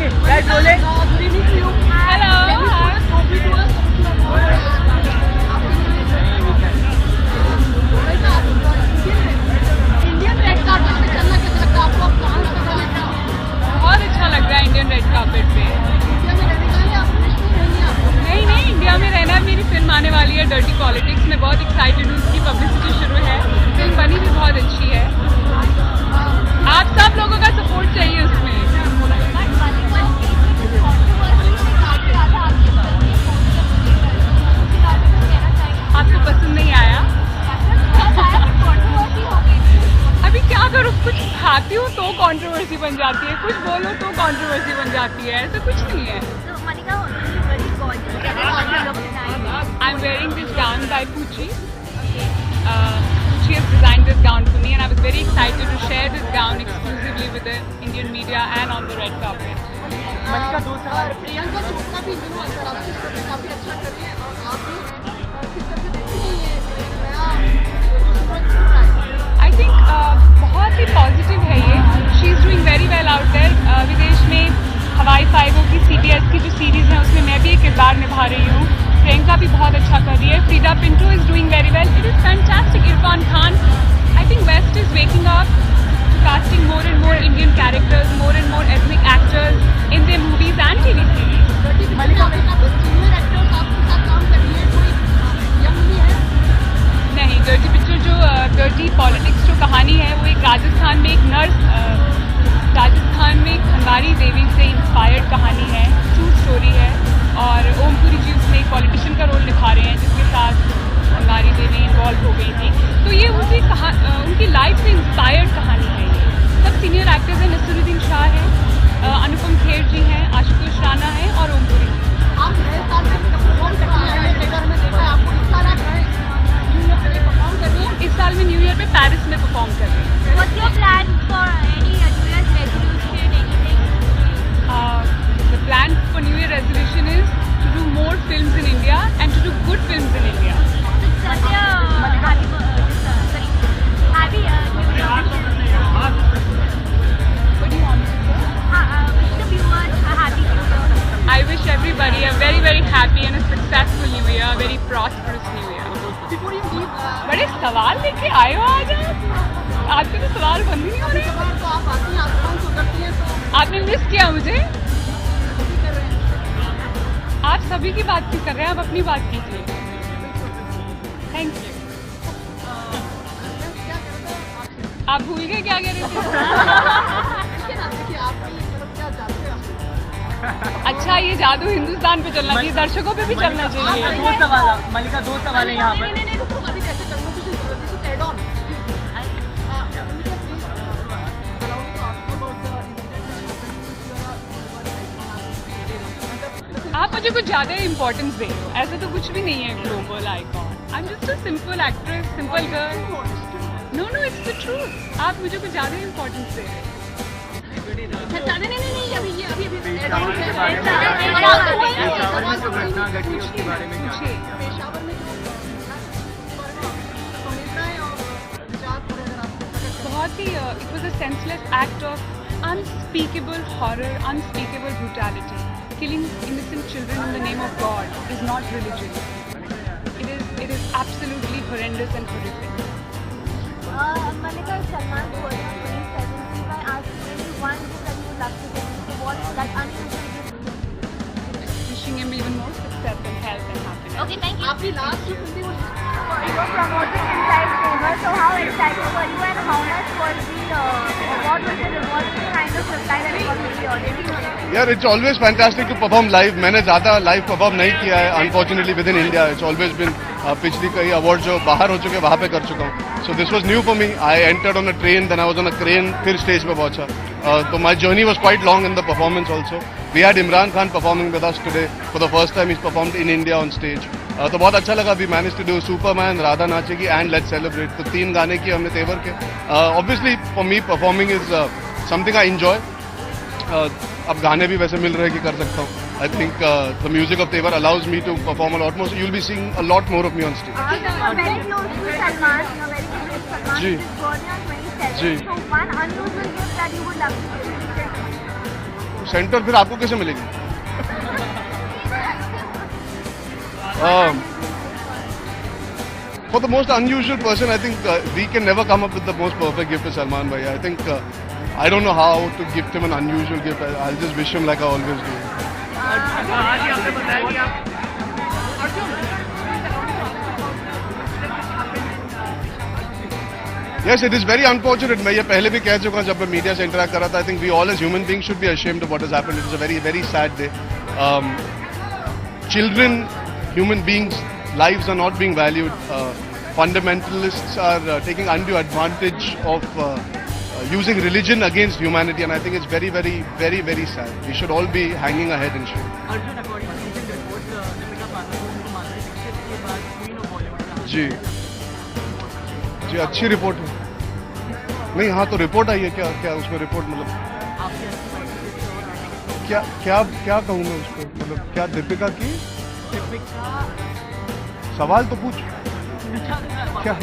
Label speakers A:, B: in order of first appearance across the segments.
A: Guys, rolling.
B: Good evening to you.
C: Hello.
B: Can you show the trophy to us? Indian red carpet पे चलना कैसा लगता है आपको? आप कहाँ से चलना?
C: बहुत अच्छा लग रहा है इंडियन रेड कार्पेट पे।
B: इंडिया में रहने का या अपने देश में रहेंगे आप?
C: नहीं, इंडिया में रहना है। मेरी फिल्म आने वाली है डर्टी पॉलिटिक्स में, बहुत एक्साइटेड हूँ। उसकी पब्लिसिटी शुरू है, फिल्म बनी भी बहुत अच्छी है। आप सब लोगों का सपोर्ट चाहिए उसमें। आपको पसंद नहीं आया? अभी क्या करूँ, कुछ खाती हूँ तो कंट्रोवर्सी बन जाती है, कुछ बोलो तो कंट्रोवर्सी बन जाती है, ऐसा कुछ नहीं है। I am wearing this gown by Pucci. She has designed this gown for me and I was very excited to share this gown exclusively with the Indian media and on the red carpet.
A: मलिका दो सवाल।
B: प्रियंका चोपड़ा भी new अंतर्राष्ट्रीय स्तर पे काफी अच्छा कर रही है और आप भी किस तरह से देखती हैं ये नया
C: I think बहुत ही पॉजिटिव है ये। She is doing very well out there. विदेश में हवाई फाइवों की CBS की जो सीरीज़ है उसमें मैं भी एक किरदार निभा रही हूँ। प्रियंका भी बहुत अच्छा कर रही है। Freida Pinto is doing very well. It is fantastic. Irrfan Khan, I think west is waking up to casting more and more Indian characters, more and more ethnic actors in their movies and TV series.
B: मलिका काफी senior actors आपके साथ काम कर रही है, कोई young भी है?
C: नहीं, डर्टी पिक्चर जो डर्टी पॉलिटिक्स जो कहानी है वो एक राजस्थान में एक नर्स, राजस्थान में एक खनवारी देवी से इंस्पायर्ड कहानी है, ट्रू स्टोरी है। और ओमपुरी जी उसमें एक पॉलिटिशियन का रोल निभा रहे हैं जिसके साथ खनवारी देवी इन्वॉल्व हो गई थी। तो ये उनकी लाइफ से इंस्पायर्ड कहानी है। ये सब सीनियर एक्टर्स हैं। नसीरुद्दीन शाह है, अनुपम खेर जी हैं, आशुतोष राणा है और ओमपुरी जी।
B: आप नए साल में परफॉर्म करने आए हैं, ट्रेलर में देखा है आपको। इस साल आप न्यू ईयर पे परफॉर्म कर रही हैं?
C: इस साल में न्यू ईयर पे पेरिस में परफॉर्म कर रही हूँ।
D: What's your plan for any New Year's resolution, anything?
C: The plan for New Year resolution is to do more films in India and to do good films in India.
D: What's your happy New Year?
C: What do you want me to say?
D: Wish the viewers a happy New Year.
C: I wish everybody a very very happy and a successful New Year, a very prosperous New Year.
B: Before you leave,
C: बड़े सवाल लेके आए हो आज आप। आपके तो सवाल बंद ही नहीं हो रहे।
B: कभी तो आप आती हैं, आसमान से उतरती हैं, तो
C: आपने मिस किया मुझे।
B: भी कर रहे हैं।
C: आप सभी की बात क्यों कर रहे हैं, आप अपनी बात कीजिए। Thank you.
B: क्या करता है आपसे?
C: आप भूल गए क्या कह रहे थे?
B: देखिए ना, देखिए आप भी मतलब क्या जानते हैं।
C: अच्छा, ये जादू हिंदुस्तान पे चलना चाहिए, दर्शकों पे भी चलना चाहिए।
A: दो सवाल मलिका, दो सवाल है यहाँ पर।
B: नहीं, रुको, अभी कैसे करना कुछ जरूरत है, एड ऑन।
C: आप मुझे कुछ ज़्यादा इंपॉर्टेंस दे रहे हो। ऐसा तो कुछ भी नहीं है global icon. I am just a simple actress, simple girl. No, it's the truth. आप मुझे कुछ ज़्यादा इंपॉर्टेंस दे रहे हो।
B: नहीं, अभी एड ऑन है।
C: पूछिए।
B: पेशावर में जो समीरताएं और विचार थोड़े अगर आप
C: बहुत ही it was a senseless act of unspeakable horror, unspeakable brutality. Killing innocent children in the name of God is not religion. It is absolutely horrendous and horrific.
D: Malika, Salman Khan 2017. I asked you only one book that you would love to give. So what's that unusual gift?
C: Wishing him even more success and health and happiness.
D: Okay, thank you.
B: आपकी last जो film थी वो
D: You're promoting Inside Favor, so how excited were you and how much was what was the kind of reply that you got from the audience?
E: यार it's always fantastic to perform live. मैंने ज़्यादा live perform नहीं किया है unfortunately with in India. It's always been पिछली कई award जो बाहर हो चुके वहाँ पे कर चुका हूँ। So this was new for me. I entered on a train, then I was on a crane, फिर स्टेज पे पहुंचा। तो my journey was quite long in the performance also. We had Imran Khan performing with us today for the first time. Is performed in India on stage. तो बहुत अच्छा लगा। We manage to do Superman, Radha नाचेगी and let's celebrate. तो 3 गाने किए हमने तेवर के। Obviously for me performing is something I enjoy. अब गाने भी वैसे मिल रहे हैं कि कर सकता हूँ। I think the music of Tevar allows me to perform a lot more. So you'll be seeing a lot more of me on stage.
D: You're very close to Salman. You're very close to Salman.
E: जी.
D: His birthday on 27th.
E: जी.
D: So one unusual gift that you would love to give.
E: Centre फिर आपको कैसे मिलेगी? For the most unusual person, I think we can never come up with the most perfect gift to Salman bhai. I think I don't know how to gift him an unusual gift. I'll just wish him like I always do.
A: आज ही आपने बताया कि आप
E: Yes, it is very unfortunate. मैं ये पहले भी कह चुका जब मैं मीडिया से इंटरेक्ट कर रहा था. I think we all as human beings should be ashamed of what has happened. It is a very, very sad day. Children, human beings, lives are not being valued. Fundamentalists are taking undue advantage of using religion against humanity, and I think it's very, very, very, very sad. We should all be hanging our head in shame.
A: Arjun according to recent reports Deepika Padukone को माधुरी दीक्षित के बाद queen of Bollywood
E: जी जी, अच्छी report है. नहीं, हाँ तो रिपोर्ट आई है. क्या क्या उसमें रिपोर्ट मतलब
A: आपकी अच्छी बात
E: क्या क्या क्या कहूँ मैं उसको? मतलब क्या दीपिका की
A: दीपिका
E: सवाल तो पूछ. क्या?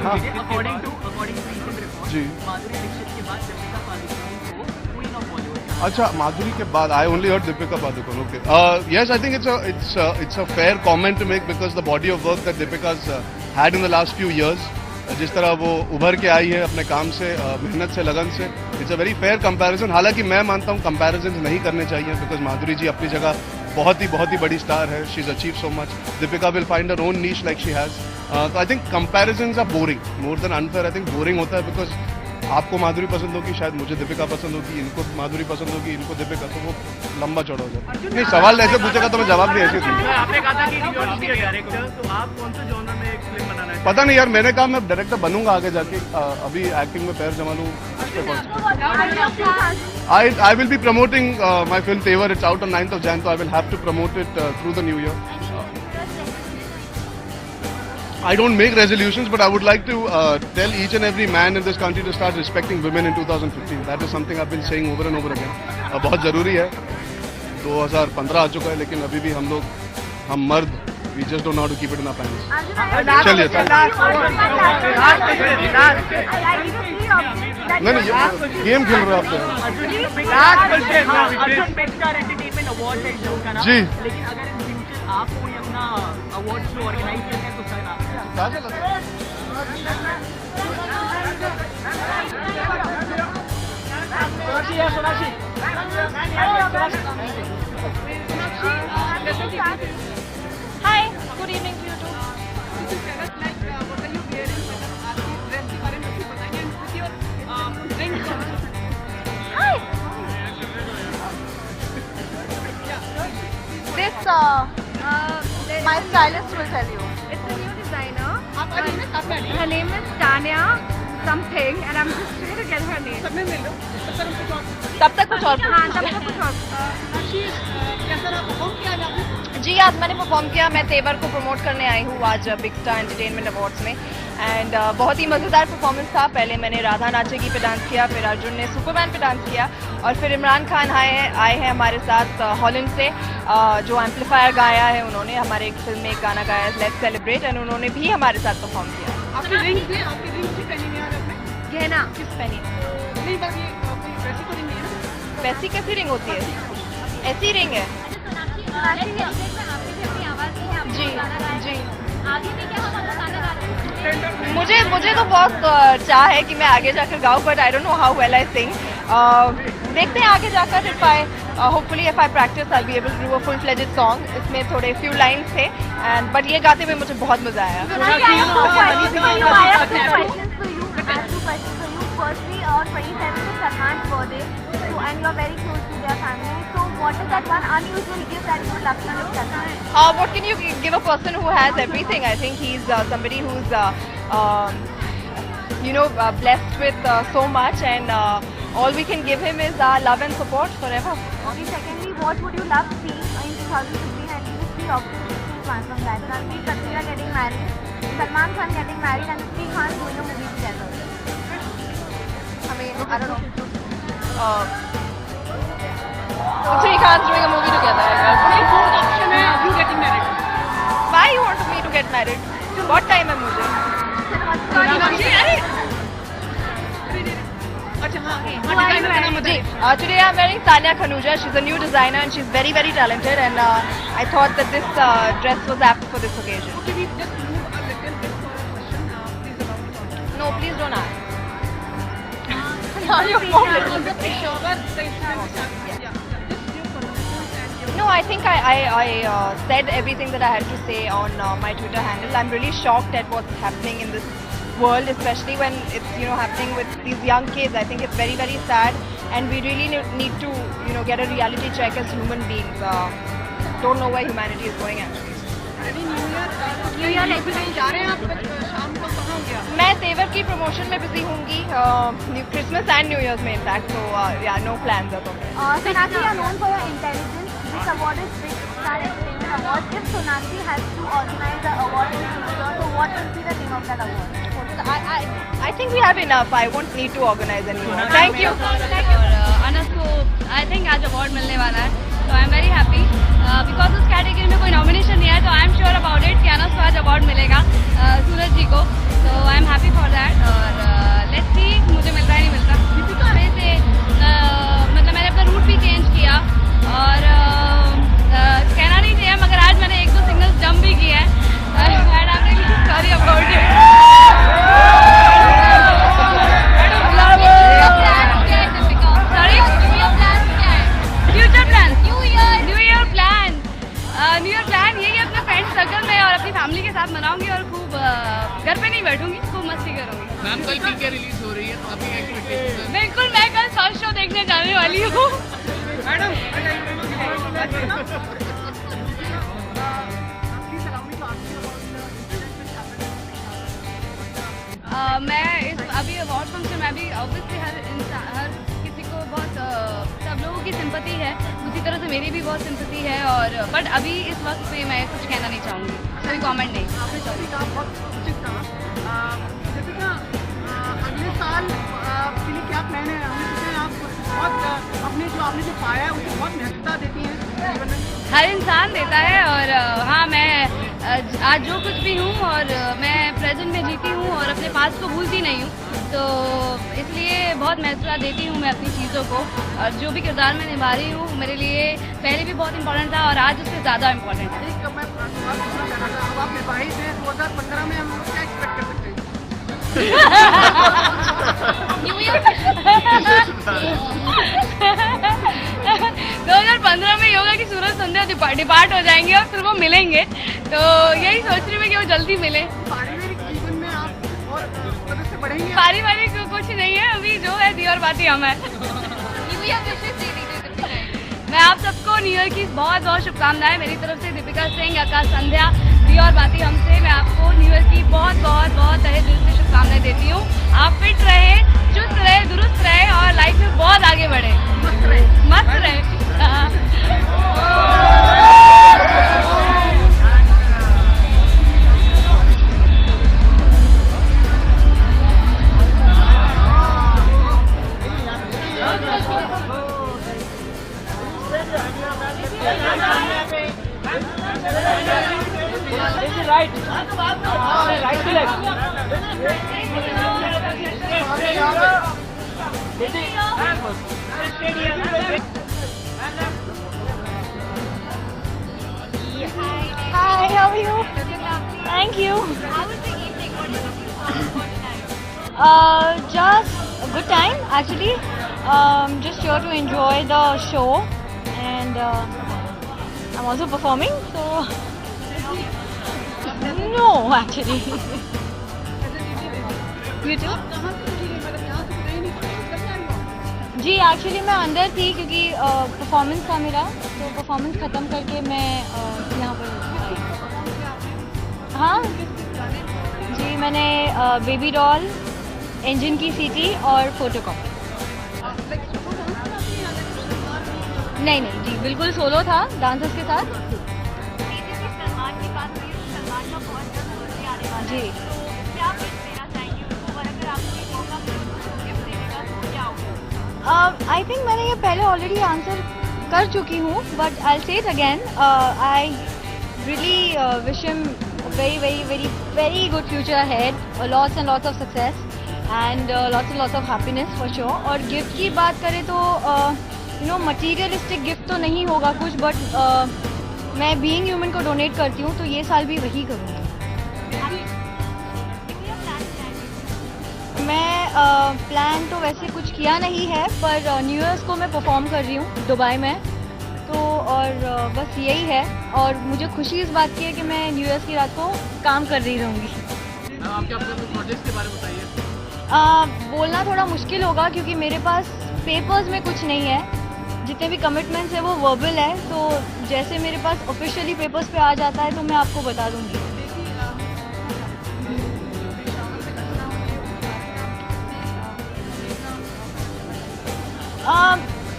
E: हाँ.
A: अकॉर्डिंग टू रीसेंट रिपोर्ट्स
E: जी.
A: माधुरी दीक्षित के बाद दीपिका पादुकोण को क्वीन ऑफ बॉलीवुड.
E: अच्छा, माधुरी के बाद I only heard Deepika Padukone. Okay, yes, I think it's a fair comment to make because the body of work that Deepika's had in the last few years, जिस तरह वो उभर के आई है अपने काम से, मेहनत से, लगन से, it's a very fair comparison. हालांकि मैं मानता हूँ कंपैरिजन नहीं करने चाहिए बिकॉज माधुरी जी अपनी जगह बहुत ही बड़ी स्टार है. She is achieve so much. Deepika will find her own niche like she has. तो I think comparisons are boring more than unfair. I think boring होता है बिकॉज आपको माधुरी पसंद होगी, शायद मुझे दीपिका पसंद होगी, इनको माधुरी पसंद होगी, इनको दीपिका, तो वो लंबा चौड़ा हो जाता है. नहीं, सवाल ऐसे पूछेगा तो मैं जवाब भी ऐसे दूंगा.
A: आपने कहा था कि you want to be a director, तो आप कौन से जॉनर में एक फिल्म बनाना है?
E: पता नहीं यार, मैंने कहा मैं डायरेक्टर बनूंगा आगे जाके. अभी एक्टिंग में पैर जमा लूं. I will be promoting my film Tevar. It's out on 9th of Jan, so I will have to promote it through the new year. I don't make resolutions, but I would like to tell each and every man in this country to start respecting women in 2015. That is something I've been saying over and over again. बहुत जरूरी है. 2015 आ चुका है, लेकिन अभी भी हम मर्द, we just don't know how to keep it in our pants. चलिए, नहीं, गेम खेल रहे हो आप
A: Arjun best star entertainment award है इस शो का नाम.
E: जी.
A: लेकिन अगर इन फ्यूचर आप कोई अपना अवार्ड शो ऑर्गेनाइज करते हैं तो सर आप
B: Hi, good evening to you too. Hi. This my stylist will tell you. It's a new designer. Her name is Tanya something, and I'm just trying to get her name. तब तक कुछ और. हाँ, तब तक कुछ और. जी, आज मैंने परफॉर्म किया. मैं तेवर को प्रमोट करने आई हूँ आज बिग स्टार एंटरटेनमेंट अवार्ड्स में. एंड बहुत ही मज़ेदार परफॉर्मेंस था. पहले मैंने राधा नाचेगी पे डांस किया, फिर अर्जुन ने सुपरमैन पे डांस किया, और फिर इमरान खान आए हैं हमारे साथ हॉलैंड से, जो एम्पलीफायर गाया है उन्होंने. हमारे एक फिल्म में एक गाना गाया है लेट्स सेलिब्रेट, एंड उन्होंने भी हमारे साथ परफॉर्म किया. आपकी रिंग भी पहनी है आपने? गहना
C: किस पहनी?
B: नहीं, बस ये वैसी तो रिंग नहीं है ना.
C: वैसी कैसी रिंग होती है? ऐसी रिंग है. जी जी. मुझे तो बहुत चाह है कि मैं आगे जाकर गाऊं, but I don't know how well I sing. देखते हैं आगे जाकर. Hopefully if I practice I be able to do a full fledged song. इसमें थोड़े फ्यू लाइन्स थे, एंड बट ये गाते हुए मुझे बहुत मजा आया.
D: Firstly, on 27th is Salman's birthday, so and you are very close to their family. So, what is that one unusual gift that you would love to give Salman?
C: What can you give a person who has everything? I think he's somebody who's blessed with so much, and all we can give him is our love and support forever.
D: Okay, secondly, what would you love to see in 2015, and you will see opportunities from that? Ranveer Kapoor getting married, Salman Khan getting married, and 3 Khans doing a movie together.
C: I mean, I don't know. 3 Khans doing a movie together.
B: Option है you getting married.
C: Why you want me to get married? What time है मुझे?
B: अच्छा, Today I'm wearing Tanya Khanuja. She's a new designer and she's very, very talented. And I thought that this dress was apt for this occasion. No, please don't ask. No, I think I said everything that I had to say on my Twitter handle. I'm really shocked at what's happening in this world, especially when it's happening with these young kids. I think it's very, very sad, and we really need to get a reality check as human beings. Don't know where humanity is going actually.
A: New year लेके जा रहे हैं आप शाम को कहाँ गया?
B: मैं तेवर की प्रमोशन में बिजी होंगी क्रिसमस एंड न्यू ईयर्स में in fact, so yeah, no plans at all.
D: Sonakshi, you are known for your intelligence. This award is Big Star Entertainment Award. If Sonakshi has to organize the award in future, so what will be the name of that award?
B: I think we have enough. I won't need to organize anymore. Thank you.
F: Anas को I think आज award मिलने वाला है, तो I am very happy because उस category में कोई nomination नहीं है, तो I am sure about it कि अनस को आज अवार्ड मिलेगा, सूरज जी को, तो I am happy for that. और लेट्स सी मुझे मिलता है नहीं मिलता. वैसे मतलब मैंने अपना रूट भी चेंज किया और कहना नहीं चाहिए, मगर आज मैंने 1-2 सिग्नल्स जंप भी किए हैं and I am really sorry about it. New year plan यही अपने फ्रेंड सर्कल में और अपनी फैमिली के साथ मनाऊंगी और खूब घर पे नहीं बैठूंगी, खूब मस्ती करूंगी.
A: मैम कल पीके रिलीज हो रही है, तो आपकी एक्सपेक्टेशन?
F: बिल्कुल, मैं कल फर्स्ट शो देखने जाने वाली हूँ.
A: मैडम
F: मैं इस अभी अवार्ड फंक्शन में भी ऑब्वियसली हर किसी को बहुत सब लोगों की सिंपैथी है, उसी तरह से मेरी भी बहुत सिंपैथी है. और बट अभी इस वक्त पे मैं कुछ कहना नहीं चाहूँगी, कोई कमेंट नहीं.
A: आपने जैसे कहा बहुत उचित कहा. जैसे कि अगले साल के लिए क्या प्लान है? हमें सोचे आप बहुत आपने जो पाया है उसे बहुत महत्वता देती हैं जीवन में.
F: हर इंसान देता है और हाँ, मैं आज जो कुछ भी हूँ और मैं प्रेजेंट में जीती हूँ और अपने पास्ट को भूलती नहीं हूँ, तो इसलिए बहुत महत्वता देती हूँ मैं अपनी चीज़ों को. और जो भी किरदार मैं निभा रही हूँ मेरे लिए पहले भी बहुत इंपॉर्टेंट था और आज उससे ज़्यादा इम्पोर्टेंट है.
A: ठीक है, मैं पूछना चाहता था, अब आप निर्वाही थे 2015 में, हम क्या एक्सपेक्ट कर सकते हैं?
F: न्यू ईयर 2015 में ये होगा कि सूरज संध्या डिपार्ट हो जाएंगे और फिर वो मिलेंगे, तो यही सोच रही हूँ कि वो जल्दी मिले.
A: पारिवारिक जीवन में आप और मदद से बढ़ेंगे?
F: पारिवारिक कुछ नहीं है अभी, जो है दी और बाती हम है. मैं आप सबको न्यू ईयर की बहुत बहुत शुभकामनाएं मेरी तरफ से. दीपिका सिंह, आकाश संध्या, दी और बाती हमसे मैं आपको न्यू ईयर की बहुत बहुत बहुत तहे दिल से शुभकामनाएं देती हूँ. आप फिट रहे, चुस्त रहे, दुरुस्त रहे और लाइफ में बहुत आगे बढ़े, मस्त रहे.
B: Hi, how are you? Thank you. Just a good time actually. Just here to enjoy the show, and I'm also performing. So no, actually. You too? जी एक्चुअली मैं अंदर थी क्योंकि परफॉर्मेंस था मेरा, तो परफॉर्मेंस ख़त्म करके मैं यहाँ पर आई. हाँ जी, मैंने बेबी डॉल, इंजन की सीटी और फोटोकॉपी. नहीं नहीं जी, बिल्कुल सोलो था डांसर्स के साथ. जी आई थिंक मैंने ये पहले ऑलरेडी आंसर कर चुकी हूँ, बट आई से it again. I really wish him very very very very good future ahead, lots and lots of success, and lots of happiness for sure. और गिफ्ट की बात करें तो मटीरियलिस्टिक गिफ्ट तो नहीं होगा कुछ, बट मैं बीइंग ह्यूमन को डोनेट करती हूँ, तो ये साल भी वही करूँगी. मैं प्लान तो वैसे कुछ किया नहीं है, पर न्यू ईयर्स को मैं परफॉर्म कर रही हूँ दुबई में, तो और बस यही है. और मुझे खुशी इस बात की है कि मैं न्यू ईयर्स की रात को काम कर रही रहूँगी.
A: आपके अपने प्रोजेक्ट्स के बारे में बताइए.
B: बोलना थोड़ा मुश्किल होगा क्योंकि मेरे पास पेपर्स में कुछ नहीं है. जितने भी कमिटमेंट्स है वो वर्बल है, तो जैसे मेरे पास ऑफिशियली पेपर्स पे आ जाता है तो मैं आपको बता दूंगी.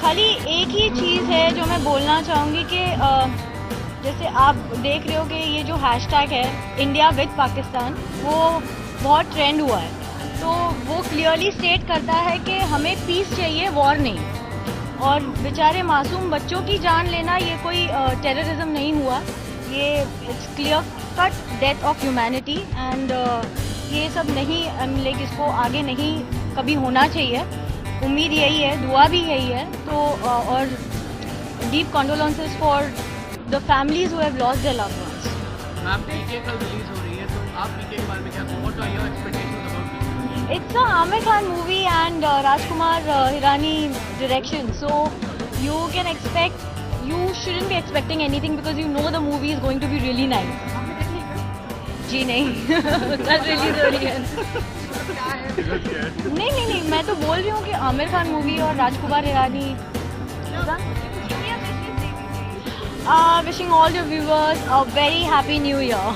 B: खाली एक ही चीज़ है जो मैं बोलना चाहूँगी कि जैसे आप देख रहे हो कि ये जो हैशटैग है इंडिया विद पाकिस्तान, वो बहुत ट्रेंड हुआ है. तो वो क्लियरली स्टेट करता है कि हमें पीस चाहिए, वॉर नहीं. और बेचारे मासूम बच्चों की जान लेना ये कोई टेररिज्म नहीं हुआ. ये it's clear cut death of humanity. And ये सब नहीं, लाइक इसको आगे नहीं कभी होना चाहिए. उम्मीद यही है, दुआ भी यही है. तो और deep condolences for the families who have lost their loved ones.
A: Ma'am PK कल रिलीज हो रही है, तो आप पीके के बारे में क्या, what are your expectations about PK?
B: It's a Aamir Khan movie and Rajkumar Hirani direction, so you shouldn't be expecting anything because you know the movie is going to be really nice. जी नहीं, कल release हो रही है. नहीं, मैं तो बोल रही हूँ कि आमिर खान मूवी और Rajkumar Hirani. Wishing all your viewers a very happy new year.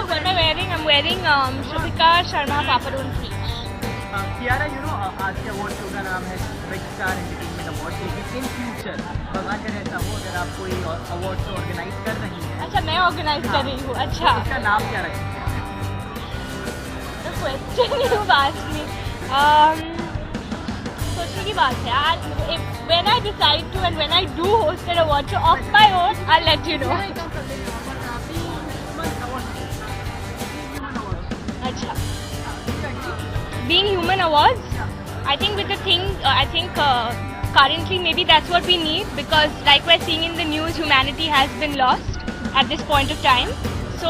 F: What am I wearing? I'm wearing Shubhika Sharma Papadon Peach.
A: Kiara, आज के अवार्ड शो का नाम है बिग स्टार एंटरटेनमेंट अवार्ड, लेकिन इन फ्यूचर भगवान करे ऐसा हो अगर आप कोई अवार्ड शो ऑर्गेनाइज कर रही हैं.
F: अच्छा, मैं ऑर्गेनाइज कर रही हूँ. अच्छा,
A: इसका नाम क्या रखें?
F: The question you asked me. सोचने की बात है. When I decide to and when I do host an award show of my own, I'll let you know. अच्छा. Being Human Awards, I think with the thing, currently maybe that's what we need, because like we're seeing in the news, humanity has been lost at this point of time. So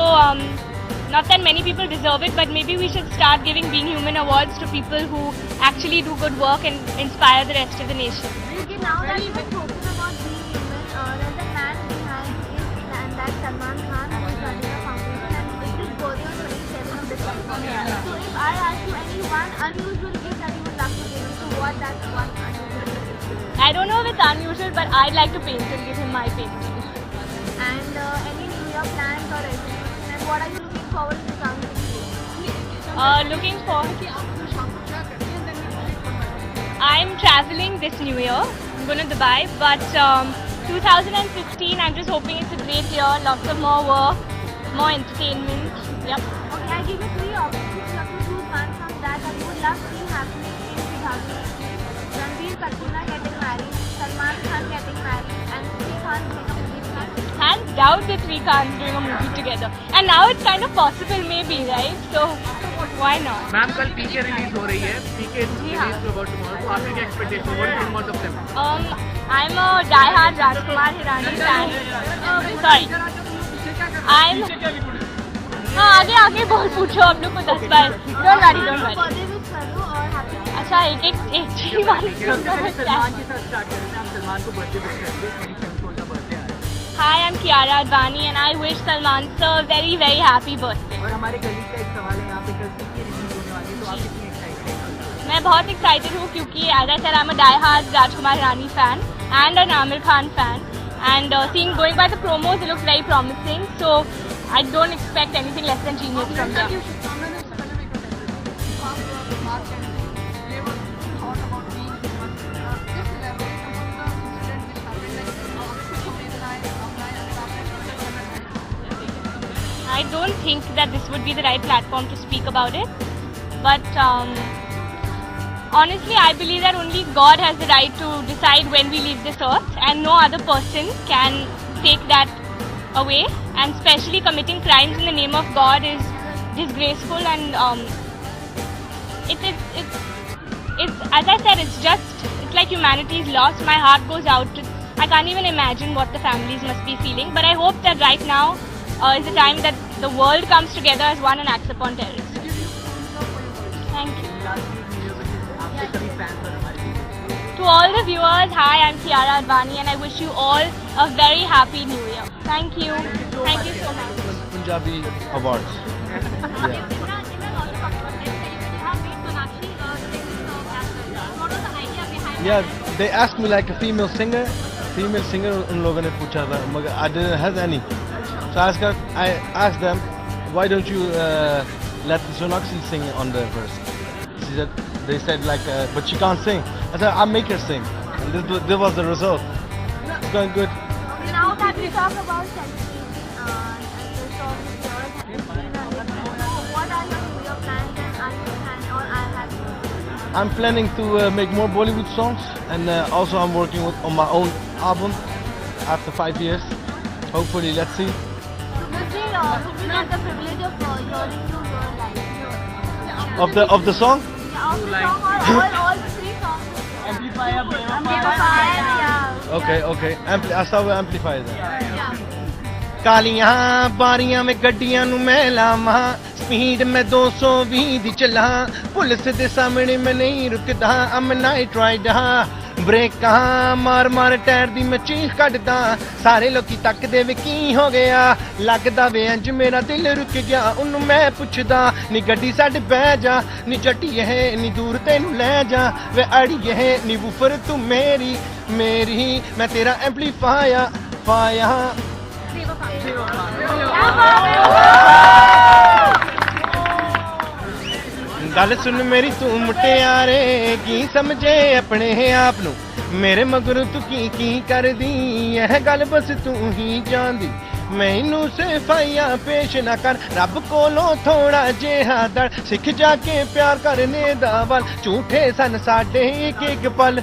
F: not that many people deserve it, but maybe we should start giving Being Human Awards to people who actually do good work and inspire the rest of the nation.
D: Okay, now that we've spoken about being human, there's a man behind it, and that's Salman Khan, who is running a foundation, and it is birthday on 27th of December. So if I ask you any one unusual gift that you would love to give him, so what that one unusual gift?
F: I don't know if it's unusual, but I'd like to paint and give him my painting.
D: And any New Year plans or resolution, and what are you looking forward to coming?
F: Looking forward. I'm traveling this New Year. I'm going to Dubai, but 2015, I'm just hoping it's a great year. Lots of more work, more entertainment. Yep.
D: Okay, I give you 3 options. You have to choose one from that you would love to see happening in 2018. Ranbir Kapoor getting married, Salman Khan getting married, and Sri Khan doing a movie together.
F: Hands down, the 3 Khans doing a movie together. And now it's kind of possible, maybe, right? So why not?
A: Ma'am कल पीके release हो रही है. पीके release to about tomorrow, तो आपके क्या expectation, what do you want of them?
F: I'm a die-hard Rajkumar Hirani fan. Sorry. आगे बहुत पूछो आप लोग को 10 बार. Don't worry.
D: Birthday wish कर दो और happy new year.
F: अच्छा, एक चीज
A: सलमान के साथ स्टार्ट करें. हम सलमान को बर्थडे विश करेंगे. 27 का बर्थडे आ रहा है.
F: Hi, I'm Kiara Advani and I wish Salman sir a very very happy birthday.
A: और हमारे कलीग का एक सवाल है यहाँ पे, कल पीके रिलीज होने वाली है, तो आप कितनी एक्साइटेड हैं?
F: मैं बहुत एक्साइटेड हूँ क्योंकि as I said, I'm a die-hard Rajkumar Hirani fan and an Aamir Khan fan. And going by the promos, it looks very promising. So I don't expect anything less than genius from them. I don't think that this would be the right platform to speak about it. But honestly, I believe that only God has the right to decide when we leave this earth, and no other person can take that away. And especially committing crimes in the name of God is disgraceful and it's as I said, it's like humanity's lost. My heart goes out to, I can't even imagine what the families must be feeling, but I hope that right now is the time that the world comes together as one and acts upon terrorism. Thank you. To all the viewers, hi, I'm Kiara Advani and I wish you all a very happy New Year. Thank you. Thank you so much.
G: Punjabi awards. Yeah. Yeah, they asked me like a female singer उन लोगों ने पूछा था मगर I didn't have any. So I asked them, why don't you let Sonakshi sing on the verse? They said like, but she can't sing. I said, I'll make her sing. And this was the result. It's going good.
D: Now that we talk about celebrating the song is yours, what are your plans and are you planning or are having?
G: I'm planning to make more Bollywood songs, and also I'm working on my own album after 5 years. Hopefully, let's see.
D: Nusri, we had the privilege of hearing you live.
G: Of the song?
D: Yeah, of the song or all the 3 songs. Amplifier, yeah.
G: Okay. I start with Amplifier then.
D: Yeah.
G: कालियां बारियां में गड्डियां नु मैं Lama speed में 220 दी चला police दे सामने मैं नहीं रुकदा I'm a night rider break कहां मार मार टायर दी मैं चीख कढदा सारे लोकी तकदे वे की हो गया लगदा वे अंज मेरा दिल रुक गया उन्नु मैं पुछदा नी गड्डी साडे बह जा नी जट्टी है नी दूर तेनू ले जा वे अड़ी है नी वूफर तू मेरी मैं तेरा एम्पलीफायर गल सुन मेरी तू मुटियारे की समझे अपने आप नू मेरे मगर तू की कर दी यह गल बस तू ही जानदी मैनू सिफाइयां पेश ना कर रब कोलों थोड़ा जेहा दर सिख जाके प्यार करने दा वल झूठे सन साडे एक पल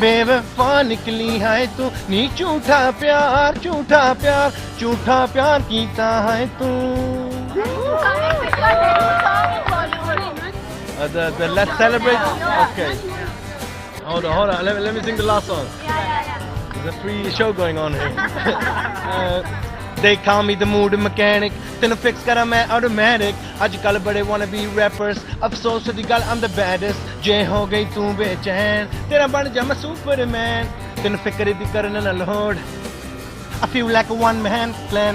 G: बेवफा निकली है तू नी झूठा प्यार कीता है तू the let's celebrate. Okay. Hold on. Let me sing the last song. There's a free show going on here. They call me the mood mechanic. Tenu fix kara main automatic. Ajkal bade wanna be rappers. Afsos di gal I'm the baddest. Je ho gayi tu bechain. Tera ban ja main Superman. Tenu fikr di karna na load. I feel like a one man clan.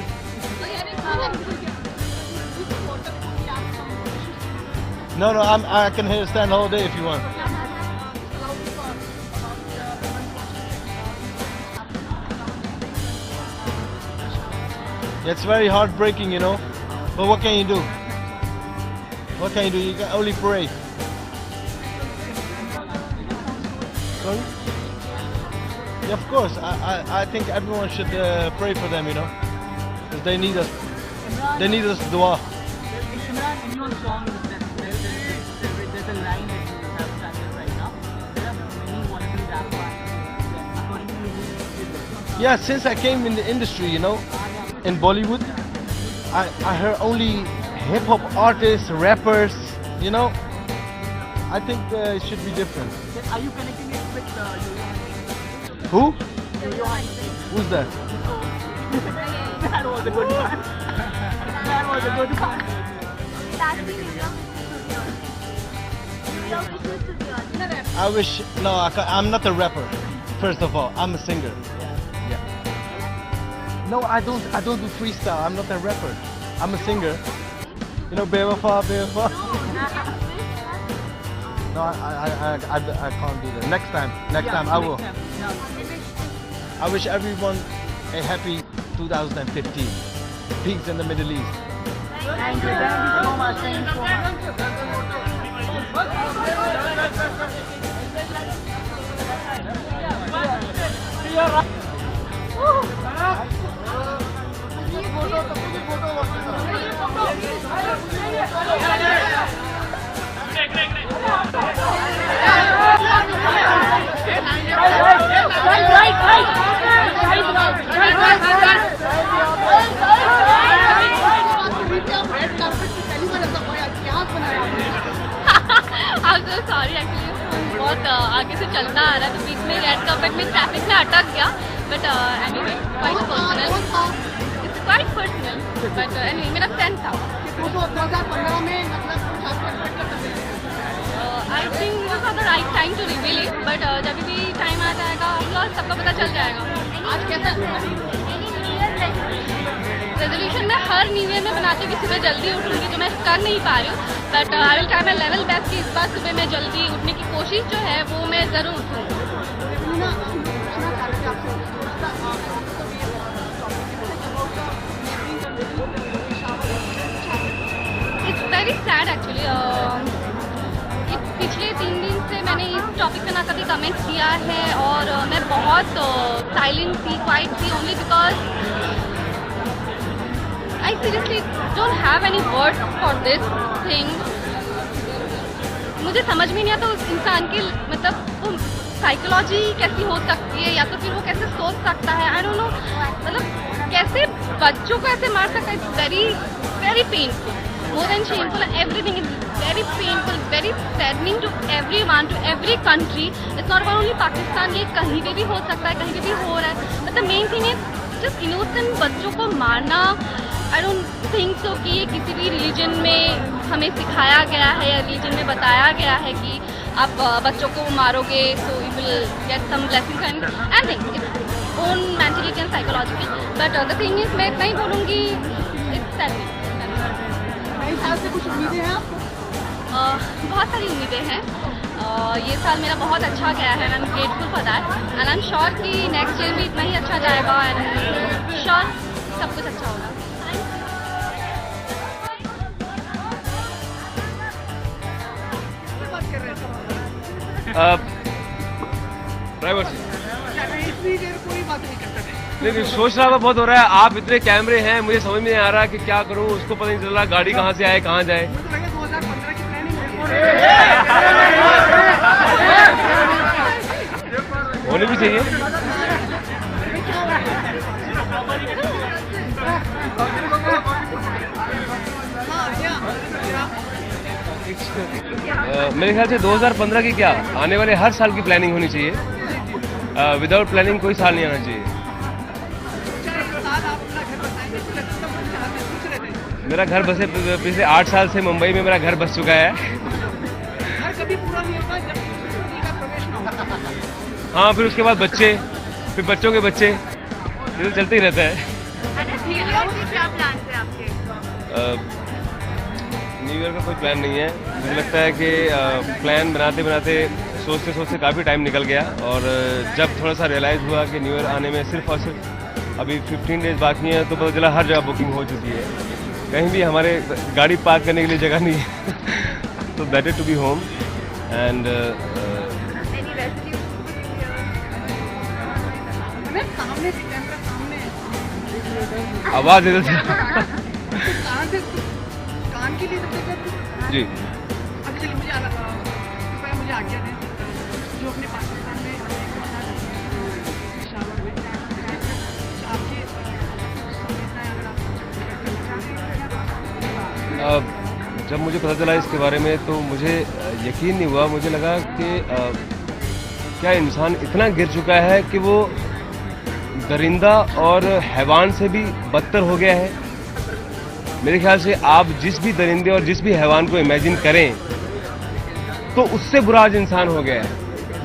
G: No, I can stand all day if you want. It's very heartbreaking, you know. But what can you do? You can only pray. Sorry? Yeah, of course. I think everyone should pray for them, you know. Because they need us. They need us dua.
A: Imran, in your song, there's a line that you have started right now. There are many wannabe rappers. According to you, who is this?
G: Yeah, since I came in the industry, you know, in Bollywood, I heard only hip-hop artists, rappers, you know. I think it should be different.
A: Are you connecting it with Yo-Yo?
G: Who?
A: Yo-Yo?
G: Who's that?
A: That was a good one. That was a good one.
G: I wish, no, I'm not a rapper. First of all, I'm a singer. Yeah. No, I don't do freestyle. I'm not a rapper. I'm a singer. You know, Bewafa. No, I can't do that. Next time I will. I wish everyone a happy 2015. Peace in the Middle East.
A: Thank you so much. Thank you so much.
F: में red carpet में traffic में अटक गया, but anyway quite personal, it's quite personal, but anyway मेरा friend था।
A: 2015 में मतलब कुछ आप एक्सपेक्ट कर सकते हैं?
F: I think this was the right time to reveal it, but जब भी टाइम आ जाएगा ऑफकोर्स सबको पता चल जाएगा।
A: आज कैसा
F: रेजोल्यूशन मैं हर न्यू ईयर में बनाती हूँ कि सुबह जल्दी उठूंगी, जो मैं कर नहीं पा रही हूँ, but I will try my level best कि इस बार सुबह मैं जल्दी उठने की कोशिश जो है वो मैं ज़रूर उठूँगी। It's very sad actually. पिछले 3 दिन से मैंने इस टॉपिक पे ना कभी कमेंट किया है और मैं बहुत साइलेंट थी, क्वाइट थी, only because I seriously don't have any words for this thing. मुझे समझ में नहीं आता उस इंसान की मतलब वो साइकोलॉजी कैसी हो सकती है, या तो फिर वो कैसे सोच सकता है, आई डोंट नो, मतलब कैसे बच्चों को ऐसे मार सकता है। It's very very painful, more than shameful, everything is very painful, very saddening to everyone, to every country. It's not about only Pakistan, ये कहीं पे भी हो सकता है, कहीं पे भी हो रहा है। But the main thing is just innocent बच्चों को मारना। I don't think so कि ये किसी भी रिलीजन में हमें सिखाया गया है या रिलीजन में बताया गया है कि आप बच्चों को मारोगे so you will get some blessings and anything. It's own mentality and psychological. But the thing is मैं इतना ही बोलूँगी, it's saddening.
A: नए साल से कुछ उम्मीदें हैं आपको?
F: बहुत सारी उम्मीदें हैं। ये साल मेरा बहुत अच्छा गया है, I am grateful for that and I am sure कि नेक्स्ट ईयर भी इतना ही अच्छा जाएगा एंड श्योर सब कुछ अच्छा होगा।
A: बात कर रहे हैं
H: ड्राइवर से
A: इतनी देर कोई बात नहीं करते थे।
H: नहीं, सोच रहा था बहुत हो रहा है, आप इतने कैमरे हैं, मुझे समझ में नहीं आ रहा कि क्या करूं, उसको पता नहीं चल रहा गाड़ी कहां से आए कहां जाए।
A: मुझे तो लगा 2015 की प्लानिंग
H: होनी भी चाहिए। मेरे ख्याल से 2015 की क्या, आने वाले हर साल की प्लानिंग होनी चाहिए। विदाउट प्लानिंग कोई साल नहीं आना चाहिए। मेरा घर बसे पिछले 8 साल से मुंबई में मेरा घर बस चुका है।
A: घर कभी पूरा नहीं होता जब किसी का प्रवेश ना हो।
H: हाँ, फिर उसके बाद बच्चे, फिर बच्चों के बच्चे, ये तो चलते ही रहता है।
D: क्या प्लान थे आपके?
H: न्यू ईयर का कोई प्लान नहीं है। मुझे लगता है कि प्लान बनाते बनाते सोचते सोचते काफ़ी टाइम निकल गया और जब थोड़ा सा रियलाइज़ हुआ कि न्यू ईयर आने में सिर्फ और सिर्फ अभी 15 डेज बाकी हैं तो पता चला हर जगह बुकिंग हो चुकी है, कहीं भी हमारे गाड़ी पार्क करने के लिए जगह नहीं है। तो better to be home and
A: सामने कैमरा सामने
H: आवाज़ इधर से
A: कहाँ से कान के लिए
H: जी।
A: अब चलिए मुझे आज्ञा दें जो अपने पाकिस्तान में
H: जब मुझे पता चला इसके बारे में तो मुझे यकीन नहीं हुआ। मुझे लगा कि क्या इंसान इतना गिर चुका है कि वो दरिंदा और हैवान से भी बदतर हो गया है। मेरे ख्याल से आप जिस भी दरिंदे और जिस भी हैवान को इमेजिन करें तो उससे बुरा आज इंसान हो गया है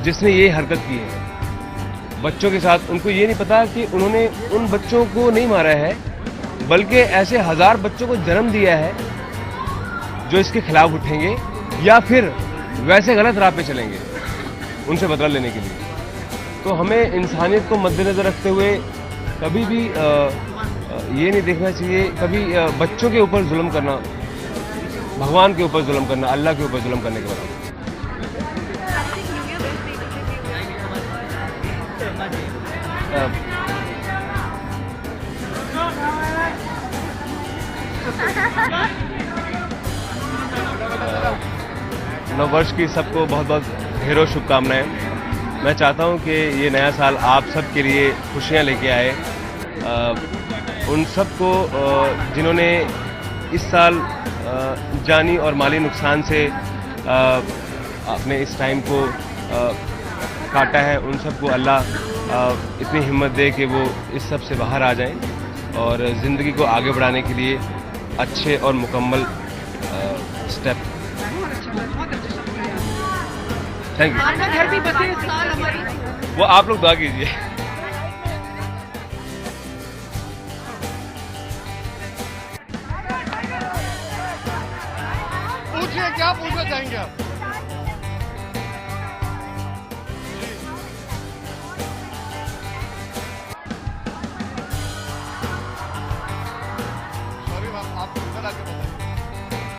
H: जिसने ये हरकत की है बच्चों के साथ। उनको ये नहीं पता कि उन्होंने उन बच्चों को नहीं मारा है बल्कि ऐसे 1000 बच्चों को जन्म दिया है जो इसके खिलाफ उठेंगे या फिर वैसे गलत राह पे चलेंगे उनसे बदला लेने के लिए। तो हमें इंसानियत को मद्देनजर रखते हुए कभी भी ये नहीं देखना चाहिए कभी बच्चों के ऊपर जुल्म करना, भगवान के ऊपर जुल्म करना, अल्लाह के ऊपर जुल्म करने के बराबर। नव वर्ष की सबको बहुत बहुत ढेरों शुभकामनाएं। मैं चाहता हूं कि ये नया साल आप सब के लिए खुशियां लेके आए। उन सबको जिन्होंने इस साल जानी और माली नुकसान से अपने इस टाइम को काटा है उन सबको अल्लाह इतनी हिम्मत दे कि वो इस सब से बाहर आ जाएं और ज़िंदगी को आगे बढ़ाने के लिए अच्छे और मुकम्मल स्टेप। Thank you.
A: आपका घर भी बचे इस साल हमारी।
H: वो आप लोग दुआ कीजिए।
E: पूछिए क्या पूछना चाहेंगे आप?